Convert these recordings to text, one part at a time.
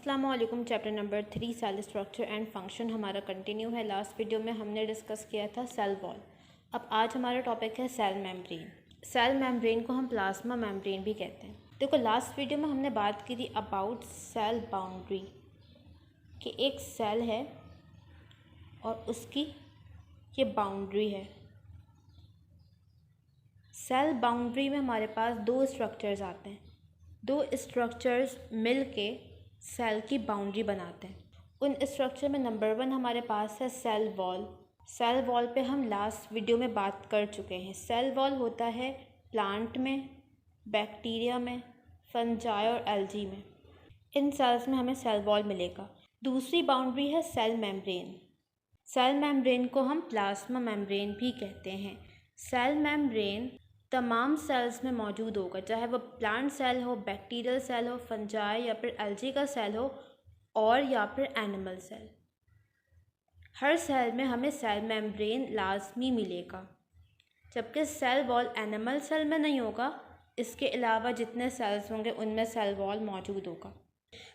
अस्सलाम वालेकुम। Chapter number 3 cell structure and function हमारा कंटिन्यू है। लास्ट वीडियो में हमने डिस्कस किया था सेल वॉल। अब आज हमारा टॉपिक है सेल मेम्ब्रेन। सेल मेम्ब्रेन को हम प्लाज्मा मेम्ब्रेन भी कहते हैं। देखो, लास्ट वीडियो में हमने बात की थी अबाउट सेल बाउंड्री, कि एक सेल है और उसकी ये बाउंड्री है। सेल बाउंड्री में हमारे पास दो स्ट्रक्चर्स आते हैं। दो स्ट्रक्चर्स मिल के सेल की बाउंड्री बनाते हैं। उन स्ट्रक्चर में नंबर 1 हमारे पास है सेल वॉल। सेल वॉल पे हम लास्ट वीडियो में बात कर चुके हैं। सेल वॉल होता है प्लांट में, बैक्टीरिया में, फंजाई और एल्गी में। इन सेल्स में हमें सेल वॉल मिलेगा। दूसरी बाउंड्री है सेल मेम्ब्रेन। सेल मेम्ब्रेन को हम प्लाज्मा मेम्ब्रेन भी कहते हैं। सेल मेम्ब्रेन तमाम सेल्स में मौजूद होगा, चाहे वो प्लांट सेल हो, बैक्टीरियल सेल हो, फंजाई या फिर एल्गी का सेल हो और या फिर एनिमल सेल। हर सेल में हमें सेल मेम्ब्रेन लाजमी मिलेगा, जबकि सेल वॉल एनिमल सेल में नहीं होगा। इसके अलावा जितने सेल्स होंगे उनमें सेल वॉल मौजूद होगा।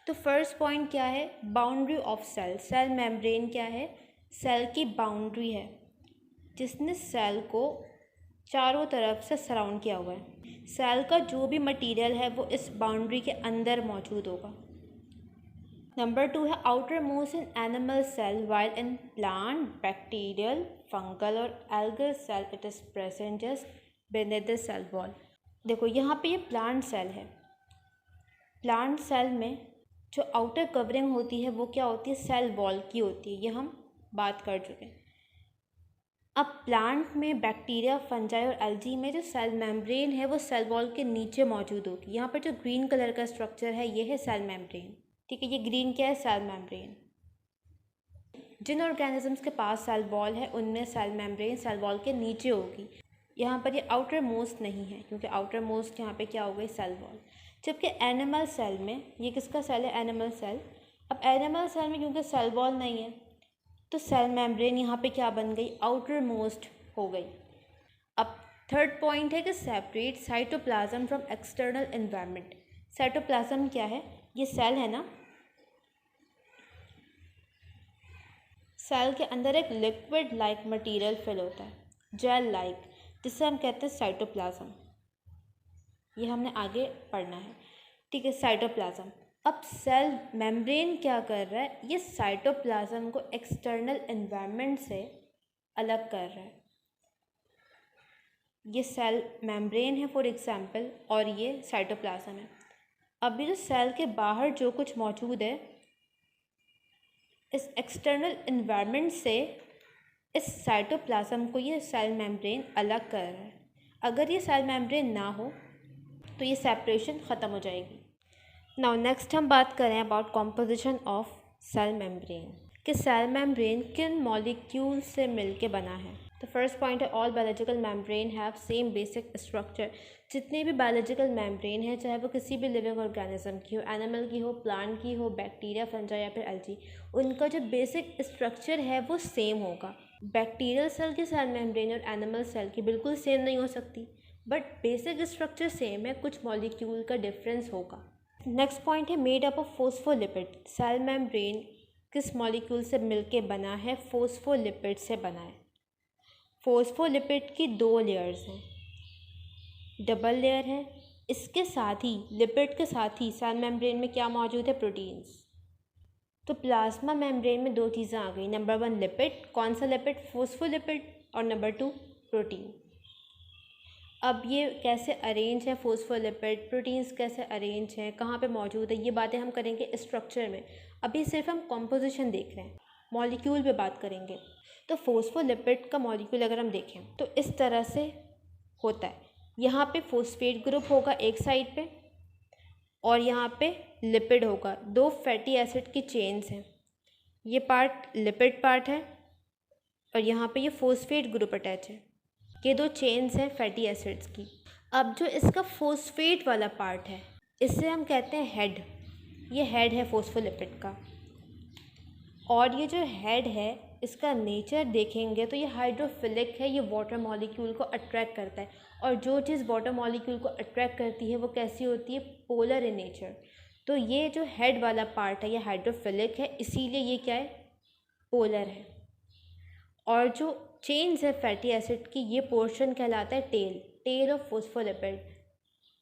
तो फर्स्ट पॉइंट क्या है? Boundary of cell. Cell membrane क्या है? सेल की बाउंड्री है जिसने सेल को चारों तरफ से सराउंड किया हुआ है। सेल का जो भी मटेरियल है वो इस बाउंड्री के अंदर मौजूद होगा। नंबर 2 है outermost in animal cell, while in plant, bacterial, fungal और algal cell it is present just beneath the cell wall. देखो, यहाँ पे ये प्लांट सेल है। प्लांट सेल में जो आउटर कवरिंग होती है वो क्या होती है? सेल वॉल की होती है। ये हम बात कर चुके हैं। अब प्लांट में, बैक्टीरिया, फंजाई और एल्गी में जो सेल मेम्ब्रेन है वो सेल वॉल के नीचे मौजूद होगी। यहाँ पर जो ग्रीन कलर का स्ट्रक्चर है ये है सेल मेम्ब्रेन। ठीक है, ये ग्रीन क्या है? Cell membrane. जिन ऑर्गेनिजम्स के पास सेल वॉल है उनमें सेल मेम्ब्रेन सेल वॉल के नीचे होगी। यहाँ पर ये आउटर मोस्ट नहीं है, क्योंकि आउटर मोस्ट यहाँ पे क्या हो गई? Cell wall. जबकि एनिमल सेल में, ये किसका सेल है? Animal cell. अब एनिमल सेल में क्योंकि सेल वॉल नहीं है तो सेल मेम्ब्रेन यहाँ पे क्या बन गई? आउटर मोस्ट हो गई। अब थर्ड पॉइंट है कि separate cytoplasm from external environment. Cytoplasm क्या है? ये सेल है ना, सेल के अंदर एक लिक्विड लाइक मटेरियल फिल होता है, जेल लाइक, जिसे हम कहते हैं साइटोप्लाज्म। ये हमने आगे पढ़ना है। ठीक है, साइटोप्लाज्म। अब सेल मेम्ब्रेन क्या कर रहा है? ये साइटोप्लाज्म को एक्सटर्नल एनवायरनमेंट से अलग कर रहा है। ये सेल मेम्ब्रेन है फॉर एग्जांपल, और ये साइटोप्लाज्म है। अब ये जो सेल के बाहर जो कुछ मौजूद है, इस एक्सटर्नल एनवायरनमेंट से इस साइटोप्लाज्म को ये सेल मेम्ब्रेन अलग कर रहा है। अगर ये सेल मेम्ब्रेन ना हो तो ये सेपरेशन ख़त्म हो जाएगी। नाउ नेक्स्ट हम बात करें about composition of cell membrane, कि सेल मेम्ब्रेन किन मॉलिक्यूल से मिलके बना है। तो फर्स्ट पॉइंट है all biological membrane have same basic structure. जितने भी बायोलॉजिकल मेम्ब्रेन है, चाहे वो किसी भी लिविंग ऑर्गेनिज्म की हो, एनिमल की हो, प्लांट की हो, बैक्टीरिया, फंजाई या फिर एल्गी, उनका जो बेसिक स्ट्रक्चर है वो सेम होगा। बैक्टीरियल सेल की सेल मेम्ब्रेन और एनिमल सेल की बिल्कुल सेम नहीं हो सकती, बट बेसिक स्ट्रक्चर सेम है, कुछ मॉलिक्यूल का डिफरेंस होगा। नेक्स्ट पॉइंट है made up of phospholipid. Cell membrane किस मॉलिक्यूल से मिलके बना है? फोस्फोलिपिड से बना है। फोस्फोलिपिड की 2 लेयर्स हैं, डबल लेयर है। इसके साथ ही, लिपिड के साथ ही सेल मेम्ब्रेन में क्या मौजूद है? प्रोटीन्स। तो प्लाज्मा मेम्ब्रेन में 2 चीज़ें आ गई। नंबर 1 लिपिड, कौन सा लिपिड? फोस्फोलिपिड। और नंबर 2 प्रोटीन। अब ये कैसे अरेंज है फोस्फोलिपिड, प्रोटीन्स कैसे अरेंज हैं, कहाँ पे मौजूद है, ये बातें हम करेंगे स्ट्रक्चर में। अभी सिर्फ हम कॉम्पोजिशन देख रहे हैं, मॉलिक्यूल पे बात करेंगे। तो फोस्फोलिपिड का मॉलिक्यूल अगर हम देखें तो इस तरह से होता है। यहाँ पे फोस्फेट ग्रुप होगा एक साइड पे, और यहाँ पे लिपिड होगा। 2 फैटी एसिड की चेन्स हैं। ये पार्ट लिपिड पार्ट है और यहाँ पे ये फोस्फेट ग्रुप अटैच है। ये 2 चेन्स हैं फैटी एसिड्स की। अब जो इसका फोस्फेट वाला पार्ट है, इसे हम कहते हैं हेड। ये हेड है फोस्फोलिपिड का। और ये जो हेड है, इसका नेचर देखेंगे तो ये हाइड्रोफिलिक है। ये वाटर मॉलिक्यूल को अट्रैक्ट करता है, और जो चीज़ वाटर मॉलिक्यूल को अट्रैक्ट करती है वो कैसी होती है? Polar in nature. तो ये जो हेड वाला पार्ट है ये हाइड्रोफिलिक है, इसीलिए ये क्या है, पोलर है। और जो चेन्स है फैटी एसिड की, ये पोर्शन कहलाता है टेल ऑफ फोस्फोलिपिड।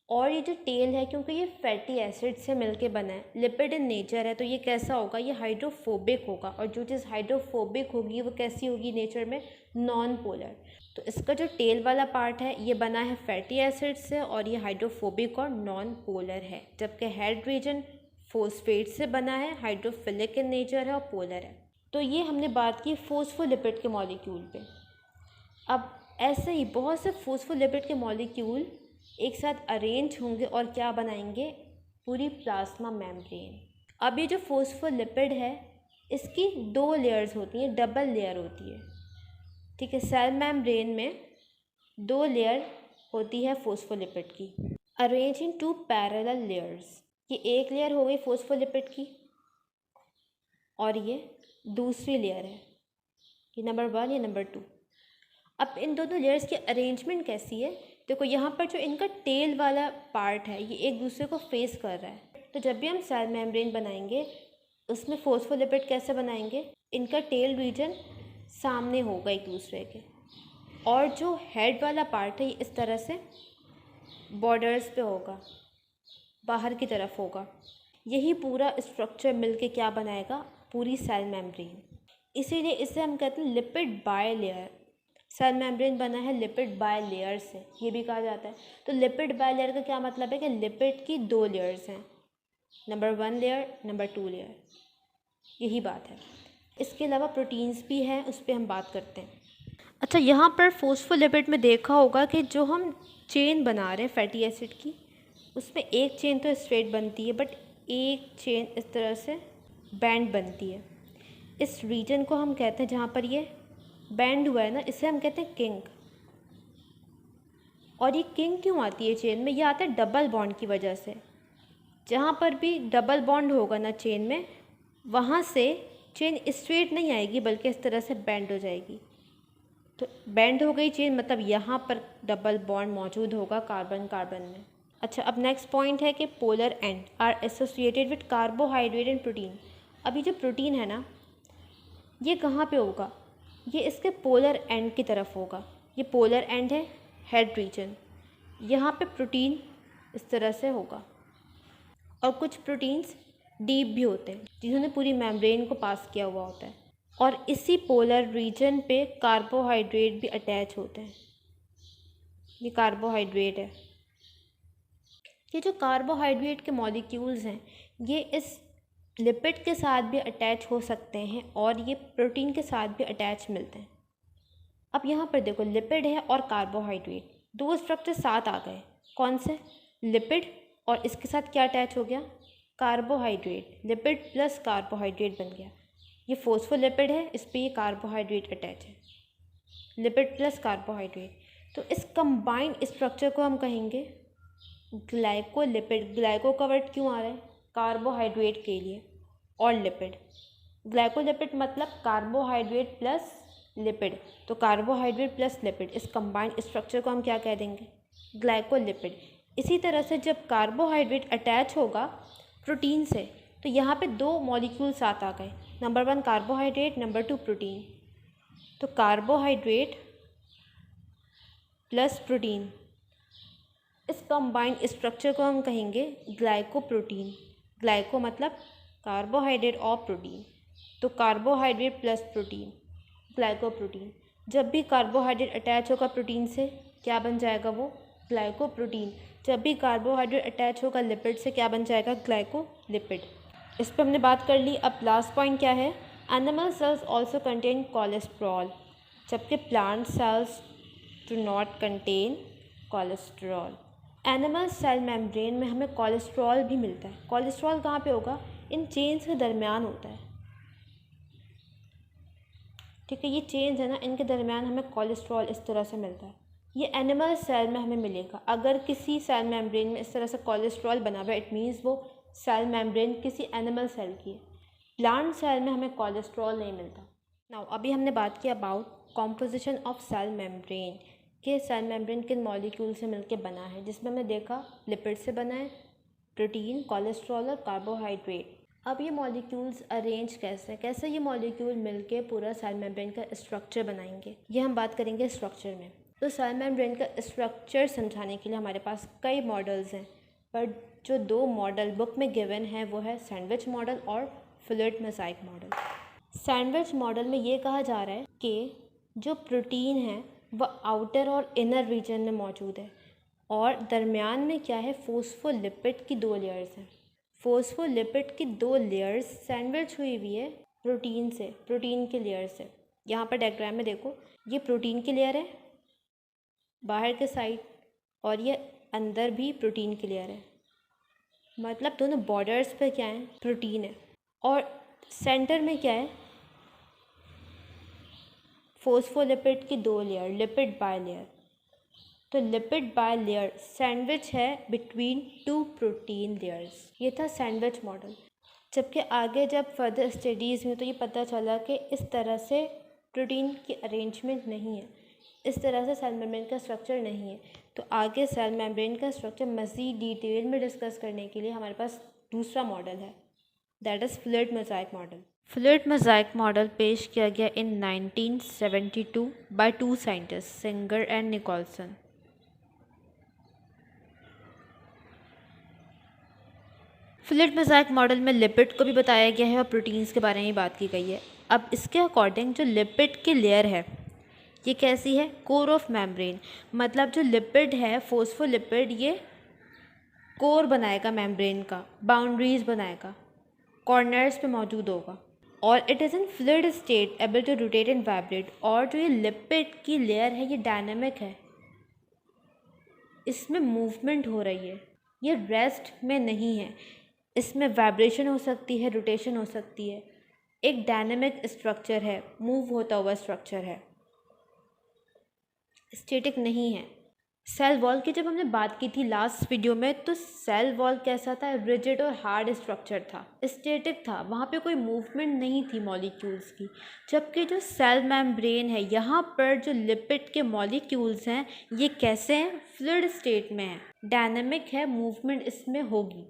और ये जो टेल है, क्योंकि ये फैटी एसिड से मिलके बना है, लिपिड इन नेचर है, तो ये कैसा होगा, ये हाइड्रोफोबिक होगा। और जो चीज़ हाइड्रोफोबिक होगी वो कैसी होगी नेचर में, नॉन पोलर। तो इसका जो टेल वाला पार्ट है ये बना है फैटी एसिड से, और ये हाइड्रोफोबिक और नॉन पोलर है। जबकि हेड रीजन फोस्फेट से बना है, हाइड्रोफिलिक इन नेचर है और पोलर है। तो ये हमने बात की फोस्फोलिपिड के मॉलिक्यूल पे। अब ऐसे ही बहुत से फोस्फोलिपिड के मॉलिक्यूल एक साथ अरेंज होंगे और क्या बनाएंगे, पूरी प्लाज्मा मेम्ब्रेन। अब ये जो फोस्फोलिपिड है इसकी 2 लेयर्स होती हैं, डबल लेयर होती है, ठीक है। सेल मेम्ब्रेन में 2 लेयर होती है फोस्फोलिपिड की, अरेंज इन 2 पैरेलल लेयर्स। ये एक लेयर हो गई फोस्फोलिपिड की और ये दूसरी लेयर है, ये नंबर 1, ये नंबर 2। अब इन दोनों लेयर्स की अरेंजमेंट कैसी है, देखो यहाँ पर जो इनका टेल वाला पार्ट है ये एक दूसरे को फेस कर रहा है। तो जब भी हम सेल मेम्ब्रेन बनाएंगे उसमें फोस्फोलिपिड कैसे बनाएंगे, इनका टेल रीजन सामने होगा एक दूसरे के, और जो हेड वाला पार्ट है ये इस तरह से बॉर्डर्स पे होगा, बाहर की तरफ होगा। यही पूरा स्ट्रक्चर मिलके क्या बनाएगा, पूरी सेल मेम्ब्रेन। इसीलिए इसे हम कहते हैं लिपिड बायलेयर। सेल मेम्ब्रेन बना है लिपिड बायलेयर से, ये भी कहा जाता है। तो लिपिड बायलेयर का क्या मतलब है कि लिपिड की 2 लेयर्स हैं, नंबर 1 लेयर, नंबर 2 लेयर, यही बात है। इसके अलावा प्रोटीन्स भी हैं, उस पर हम बात करते हैं। अच्छा, यहाँ पर फोस्फोलिपिड में देखा होगा कि जो हम चेन बना रहे हैं फैटी एसिड की, उसमें एक चेन तो स्ट्रेट बनती है बट एक चेन इस तरह से बैंड बनती है। इस रीजन को हम कहते हैं, जहाँ पर ये बैंड हुआ है ना, इसे हम कहते हैं किंक। और ये किंक क्यों आती है चेन में, ये आता है डबल बॉन्ड की वजह से। जहाँ पर भी डबल बॉन्ड होगा ना चेन में, वहाँ से चेन स्ट्रेट नहीं आएगी बल्कि इस तरह से बैंड हो जाएगी। तो बैंड हो गई चेन, मतलब यहाँ पर डबल बॉन्ड मौजूद होगा कार्बन कार्बन में। अच्छा, अब नेक्स्ट पॉइंट है कि polar end are associated with carbohydrate and protein. अभी जो प्रोटीन है ना, ये कहाँ पे होगा, ये इसके पोलर एंड की तरफ होगा। ये पोलर एंड है, हेड रीजन, यहाँ पे प्रोटीन इस तरह से होगा। और कुछ प्रोटीन्स डीप भी होते हैं जिन्होंने पूरी मेम्ब्रेन को पास किया हुआ होता है। और इसी पोलर रीजन पे कार्बोहाइड्रेट भी अटैच होते हैं। ये कार्बोहाइड्रेट है। ये जो कार्बोहाइड्रेट के मॉलिक्यूल्स हैं ये इस लिपिड के साथ भी अटैच हो सकते हैं और ये प्रोटीन के साथ भी अटैच मिलते हैं। अब यहाँ पर देखो, लिपिड है और कार्बोहाइड्रेट, 2 स्ट्रक्चर साथ आ गए। कौन से, लिपिड, और इसके साथ क्या अटैच हो गया, कार्बोहाइड्रेट। लिपिड प्लस कार्बोहाइड्रेट बन गया। ये फोस्फोलिपिड है, इस पर ये कार्बोहाइड्रेट अटैच है, लिपिड प्लस कार्बोहाइड्रेट। तो इस कंबाइंड स्ट्रक्चर को हम कहेंगे ग्लाइकोलिपिड। ग्लाइको का वर्ड क्यों आ रहा है, कार्बोहाइड्रेट के लिए, और लिपिड। ग्लाइकोलिपिड मतलब कार्बोहाइड्रेट प्लस लिपिड, तो कार्बोहाइड्रेट प्लस लिपिड, इस कंबाइंड स्ट्रक्चर को हम क्या कह देंगे, ग्लाइकोलिपिड। इसी तरह से जब कार्बोहाइड्रेट अटैच होगा प्रोटीन से, तो यहाँ पे 2 मॉलिक्यूल साथ आ गए, नंबर 1 कार्बोहाइड्रेट, नंबर 2 प्रोटीन। तो कार्बोहाइड्रेट प्लस प्रोटीन, इस कंबाइंड स्ट्रक्चर को हम कहेंगे ग्लाइकोप्रोटीन। ग्लाइको मतलब कार्बोहाइड्रेट और प्रोटीन, तो कार्बोहाइड्रेट प्लस प्रोटीन, ग्लाइकोप्रोटीन। जब भी कार्बोहाइड्रेट अटैच होगा प्रोटीन से, क्या बन जाएगा वो, ग्लाइकोप्रोटीन। जब भी कार्बोहाइड्रेट अटैच होगा लिपिड से, क्या बन जाएगा, ग्लाइकोलिपिड। इस पर हमने बात कर ली। अब लास्ट पॉइंट क्या है, animal cells also contain cholesterol, जबकि plant cells do not contain cholesterol. Animal cell membrane में हमें कोलेस्ट्रॉल भी मिलता है। कोलेस्ट्रॉल कहाँ पे होगा, इन चेन्स के दरमियान होता है, ठीक है। ये चेन्स है ना, इनके दरमियान हमें कोलेस्ट्रॉल इस तरह से मिलता है। ये एनिमल सेल में हमें मिलेगा। अगर किसी सेल मेम्ब्रेन में इस तरह से कोलेस्ट्रॉल बना हुआ है, इट मीन्स वो सेल मेम्ब्रेन किसी एनिमल सेल की है। प्लांट सेल में हमें कोलेस्ट्रॉल नहीं मिलता। नाउ अभी हमने बात की about composition of cell membrane, कि सेल मेम्ब्रेन किन मॉलिक्यूल से मिलके बना है, जिसमें हमने देखा लिपिड से बना है, प्रोटीन, कोलेस्ट्रॉल और कार्बोहाइड्रेट। अब ये मॉलिक्यूल्स अरेंज कैसे ये मॉलिक्यूल मिलके पूरा सेल मेम्ब्रेन का स्ट्रक्चर बनाएंगे, ये हम बात करेंगे स्ट्रक्चर में। तो सेल मेम्ब्रेन का स्ट्रक्चर समझाने के लिए हमारे पास कई मॉडल्स हैं, पर जो दो मॉडल बुक में गिवन है वो है सैंडविच मॉडल और fluid mosaic model. Sandwich model में ये कहा जा रहा है कि जो प्रोटीन है वह आउटर और इनर रीजन में मौजूद है और दरमियान में क्या है, फोस्फोलिपिड की 2 लेयर्स हैं। फोस्फोलिपिड की 2 लेयर्स सैंडविच हुई हुई है प्रोटीन के लेयर से। यहाँ पर डायग्राम में देखो, ये प्रोटीन की लेयर है बाहर के साइड और ये अंदर भी प्रोटीन की लेयर है, मतलब दोनों बॉर्डर्स पे क्या है, प्रोटीन है। और सेंटर में क्या है, फोस्फोलिपिड की 2 लेयर, लिपिड बायलेयर। तो लिपिड बायलेयर सैंडविच है बिटवीन 2 प्रोटीन लेयर्स। ये था सैंडविच मॉडल। जबकि आगे जब फर्दर स्टडीज़ में तो ये पता चला कि इस तरह से प्रोटीन की अरेंजमेंट नहीं है, इस तरह से सेल मेम्ब्रेन का स्ट्रक्चर नहीं है। तो आगे सेल मेम्ब्रेन का स्ट्रक्चर मज़ीद डिटेल में डिस्कस करने के लिए हमारे पास दूसरा मॉडल है, that is fluid mosaic model. Fluid mosaic model पेश किया गया in 1972 by 2 scientist, Singer and Nicolson. Fluid mosaic model में लिपिड को भी बताया गया है और प्रोटीन्स के बारे में बात की गई है। अब इसके अकॉर्डिंग जो लिपिड की लेयर है ये कैसी है, कोर ऑफ मेम्ब्रेन, मतलब जो लिपिड है फोस्फोलिपिड ये कोर बनाएगा मेम्ब्रेन का, बाउंड्रीज बनाएगा, कॉर्नर्स पे मौजूद होगा और it is in fluid state able to rotate and vibrate. और जो ये लिपिड की लेयर है ये डायनामिक है, इसमें मूवमेंट हो रही है, ये रेस्ट में नहीं है, इसमें वाइब्रेशन हो सकती है, रोटेशन हो सकती है, एक डायनामिक स्ट्रक्चर है, मूव होता हुआ स्ट्रक्चर है, स्टैटिक नहीं है। सेल वॉल की जब हमने बात की थी लास्ट वीडियो में, तो सेल वॉल कैसा था, रिजिड और हार्ड स्ट्रक्चर था, स्टैटिक था, वहाँ पे कोई मूवमेंट नहीं थी मॉलिक्यूल्स की। जबकि जो सेल मेम्ब्रेन है यहाँ पर जो लिपिड के मॉलिक्यूल्स हैं ये कैसे हैं, फ्लूइड स्टेट में है, डायनामिक है, मूवमेंट इसमें होगी।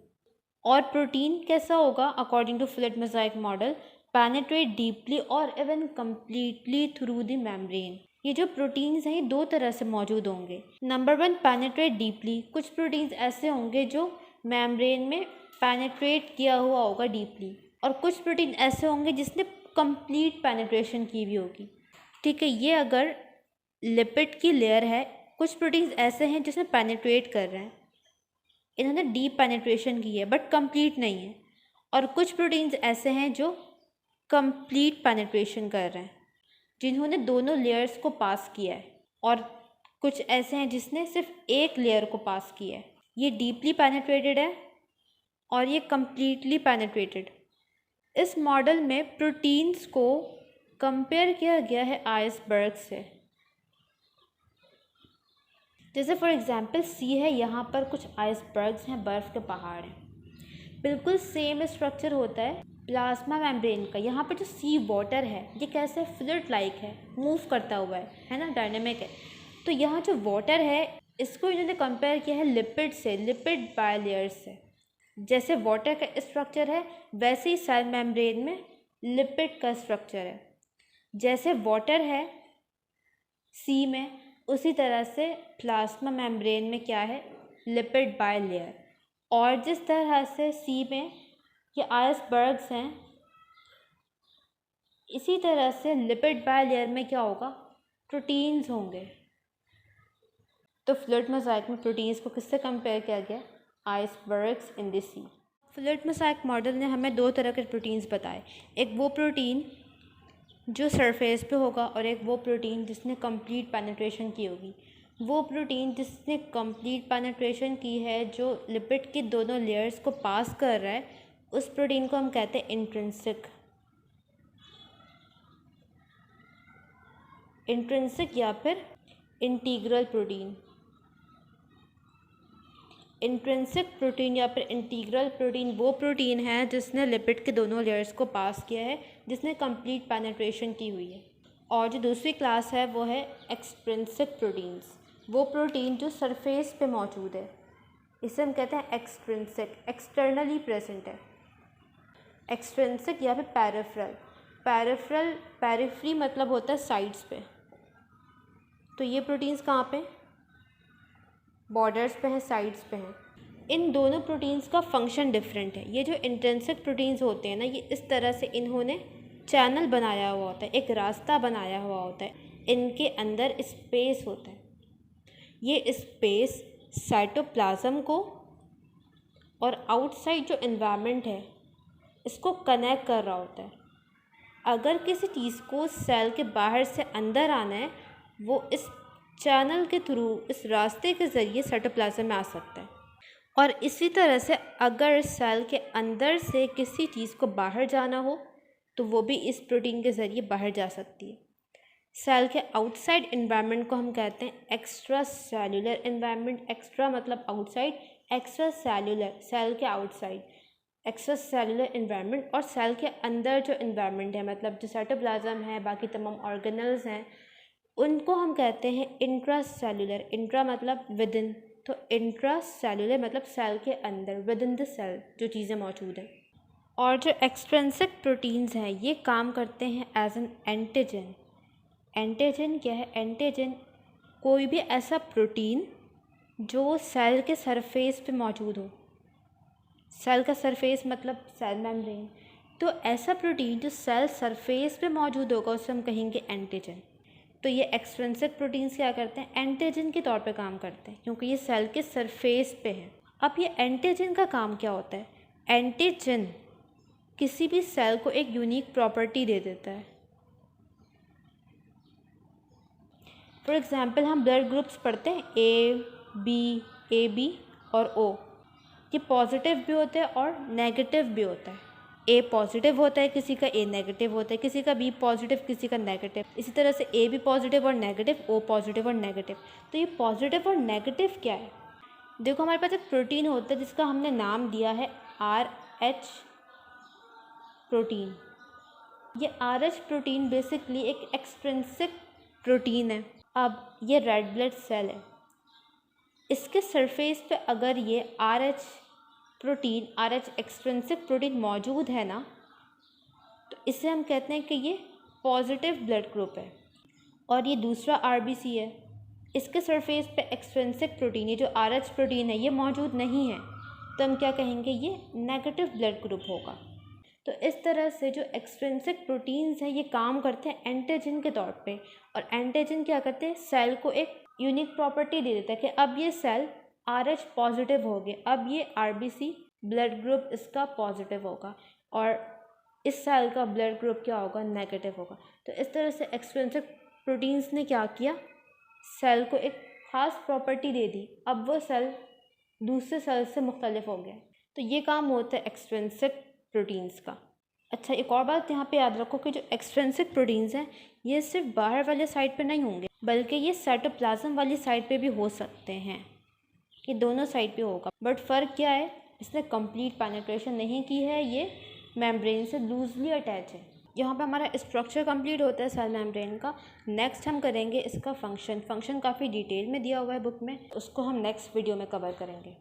और प्रोटीन कैसा होगा according to fluid mosaic model, penetrate deeply और even completely through the membrane. ये जो प्रोटीन्स हैं ये 2 तरह से मौजूद होंगे। नंबर 1, पेनिट्रेट डीपली, कुछ प्रोटीन्स ऐसे होंगे जो मेम्ब्रेन में पेनिट्रेट किया हुआ होगा डीपली, और कुछ प्रोटीन ऐसे होंगे जिसने कंप्लीट पेनिट्रेशन की हुई होगी। ठीक है, ये अगर लिपिड की लेयर है, कुछ प्रोटीन्स ऐसे हैं जिसमें पेनिट्रेट कर रहे हैं, इन्होंने डीप पेनिट्रेशन की है बट कंप्लीट नहीं है, और कुछ प्रोटीन्स ऐसे हैं जो कंप्लीट पेनिट्रेशन कर रहे हैं, जिन्होंने दोनों लेयर्स को पास किया है, और कुछ ऐसे हैं जिसने सिर्फ एक लेयर को पास किया है। ये डीपली पेनिट्रेटेड है और ये कंप्लीटली पेनिट्रेटेड। इस मॉडल में प्रोटीन्स को कंपेयर किया गया है आइसबर्ग से। जैसे फॉर एग्जांपल सी है, यहाँ पर कुछ आइसबर्ग्स हैं, बर्फ़ के पहाड़ हैं, बिल्कुल सेम स्ट्रक्चर होता है प्लाज्मा मेम्ब्रेन का। यहाँ पर जो सी वाटर है ये कैसे, फ्लूइड लाइक है, मूव करता हुआ है ना, डायनेमिक है। तो यहाँ जो वाटर है इसको इन्होंने कंपेयर किया है लिपिड से, लिपिड बायलेयर से। जैसे वाटर का स्ट्रक्चर है वैसे ही सेल मेम्ब्रेन में लिपिड का स्ट्रक्चर है। जैसे वाटर है सी में, उसी तरह से प्लाज्मा मेम्ब्रेन में क्या है, लिपिड बायलेयर। और जिस तरह से सी में ये आइसबर्ग्स हैं, इसी तरह से लिपिड बायलेयर में क्या होगा, प्रोटीन्स होंगे। तो फ्लूइड मोज़ाइक में प्रोटीन्स को किससे कंपेयर किया गया, icebergs in the sea. Fluid mosaic model ने हमें 2 तरह के प्रोटीन्स बताए, एक वो प्रोटीन जो सरफेस पे होगा और एक वो प्रोटीन जिसने कंप्लीट पेनिट्रेशन की होगी। वो प्रोटीन जिसने कंप्लीट पेनिट्रेशन की है, जो लिपिड की दोनों लेयर्स को पास कर रहा है, उस प्रोटीन को हम कहते हैं इंट्रिंसिक या फिर इंटीग्रल प्रोटीन। इंट्रिंसिक प्रोटीन या फिर इंटीग्रल प्रोटीन वो प्रोटीन है जिसने लिपिड के दोनों लेयर्स को पास किया है, जिसने कंप्लीट पेनिट्रेशन की हुई है। और जो दूसरी क्लास है वो है एक्सट्रिंसिक प्रोटीन्स, वो प्रोटीन जो सरफेस पे मौजूद है, इसे हम कहते हैं एक्सट्रिंसिक, एक्सटर्नली प्रेजेंट है। एक्सट्रिंसिक या फिर पैरिफेरल, पैरिफ्री मतलब होता है साइड्स पे। तो ये प्रोटीन्स कहाँ पे, बॉर्डर्स पे हैं, साइड्स पे हैं। इन दोनों प्रोटीन्स का फंक्शन डिफरेंट है। ये जो इंट्रिंसिक प्रोटीन्स होते हैं ना, ये इस तरह से इन्होंने चैनल बनाया हुआ होता है, एक रास्ता बनाया हुआ होता है, इनके अंदर स्पेस होता है। ये स्पेस साइटोप्लाज्म को और आउटसाइड जो एनवायरनमेंट है इसको कनेक्ट कर रहा होता है। अगर किसी चीज़ को सेल के बाहर से अंदर आना है, वो इस चैनल के थ्रू, इस रास्ते के ज़रिए साइटोप्लाज्म में आ सकता है। और इसी तरह से अगर सेल के अंदर से किसी चीज़ को बाहर जाना हो तो वो भी इस प्रोटीन के ज़रिए बाहर जा सकती है। सेल के आउटसाइड एनवायरनमेंट को हम कहते हैं एक्स्ट्रा सेल्यूलर एनवायरनमेंट। एक्स्ट्रा मतलब आउटसाइड, एक्स्ट्रा सेल्यूलर सेल के आउटसाइड, एक्स्ट्रा सेल्यूलर एनवायरनमेंट। और सेल के अंदर जो एनवायरनमेंट है, मतलब जो साइटोप्लाज्म है, बाकी तमाम ऑर्गेनल्स हैं, उनको हम कहते हैं इंट्रा सेल्यूलर। इंट्रा मतलब विद इन, तो इंट्रा सेल्यूलर मतलब सेल के अंदर, विद इन द सेल जो चीज़ें मौजूद हैं। और जो एक्सट्रिंसिक प्रोटीन्स हैं ये काम करते हैं एज एन एंटीजन। एंटीजन क्या है, एंटीजन कोई भी ऐसा प्रोटीन जो सेल के सरफेस पे मौजूद हो। सेल का सरफेस मतलब सेल मेम्ब्रेन, तो ऐसा प्रोटीन जो सेल सरफेस पे मौजूद होगा उसे हम कहेंगे एंटीजन। तो ये एक्सट्रिंसिक प्रोटीन्स क्या करते हैं, एंटीजन के तौर पे काम करते हैं, क्योंकि ये सेल के सरफेस पे है। अब ये एंटीजन का काम क्या होता है, एंटीजन किसी भी सेल को एक यूनिक प्रॉपर्टी दे देता है। फॉर एग्जांपल हम ब्लड ग्रुप्स पढ़ते हैं, ए बी और ओ। ये पॉजिटिव भी होते हैं और नेगेटिव भी होता है। ए पॉजिटिव होता है किसी का, ए नेगेटिव होता है किसी का, बी पॉजिटिव किसी का नेगेटिव। इसी तरह से ए भी पॉजिटिव और नेगेटिव, ओ पॉजिटिव और नेगेटिव। तो ये पॉजिटिव और नेगेटिव क्या है, देखो हमारे पास एक प्रोटीन होता है जिसका हमने नाम दिया है RH प्रोटीन। ये RH प्रोटीन बेसिकली एक एक्सट्रिंसिक प्रोटीन है। अब ये रेड ब्लड सेल है, इसके सरफेस पे अगर ये RH protein, RH extrinsic protein मौजूद है ना, तो इसे हम कहते हैं कि ये पॉजिटिव ब्लड ग्रुप है। और ये दूसरा RBC है, इसके सरफेस पे एक्सट्रिंसिक प्रोटीन, ये जो RH प्रोटीन है ये मौजूद नहीं है, तो हम क्या कहेंगे, ये नेगेटिव ब्लड ग्रुप होगा। तो इस तरह से जो एक्सट्रिंसिक प्रोटीन्स हैं ये काम करते हैं एंटीजन के तौर पे। और एंटीजन क्या करते हैं, सेल को एक यूनिक प्रॉपर्टी दे देता है कि अब ये सेल RH पॉजिटिव हो गया, अब ये RBC ब्लड ग्रुप इसका पॉजिटिव होगा और इस सेल का ब्लड ग्रुप क्या होगा, नेगेटिव होगा। तो इस तरह से एक्सट्रिंसिक प्रोटीन्स ने क्या किया, सेल को एक ख़ास प्रॉपर्टी दे दी, अब वो सेल दूसरे सेल से मुख्तलिफ हो गया। तो ये काम होता है एक्सट्रिंसिक प्रोटीन्स का। अच्छा, एक और बात यहाँ पे याद रखो कि जो एक्सट्रिंसिक प्रोटीन्स हैं ये सिर्फ बाहर वाले साइड पे नहीं होंगे, बल्कि ये साइटोप्लाज्म वाली साइड पे भी हो सकते हैं। ये दोनों साइड पे होगा, बट फ़र्क क्या है, इसने कंप्लीट पेनिट्रेशन नहीं की है, ये मेम्ब्रेन से लूजली अटैच है। यहाँ पे हमारा स्ट्रक्चर कंप्लीट होता है सेल मेम्ब्रेन का। नेक्स्ट हम करेंगे इसका फंक्शन काफ़ी डिटेल में दिया हुआ है बुक में, उसको हम नेक्स्ट वीडियो में कवर करेंगे।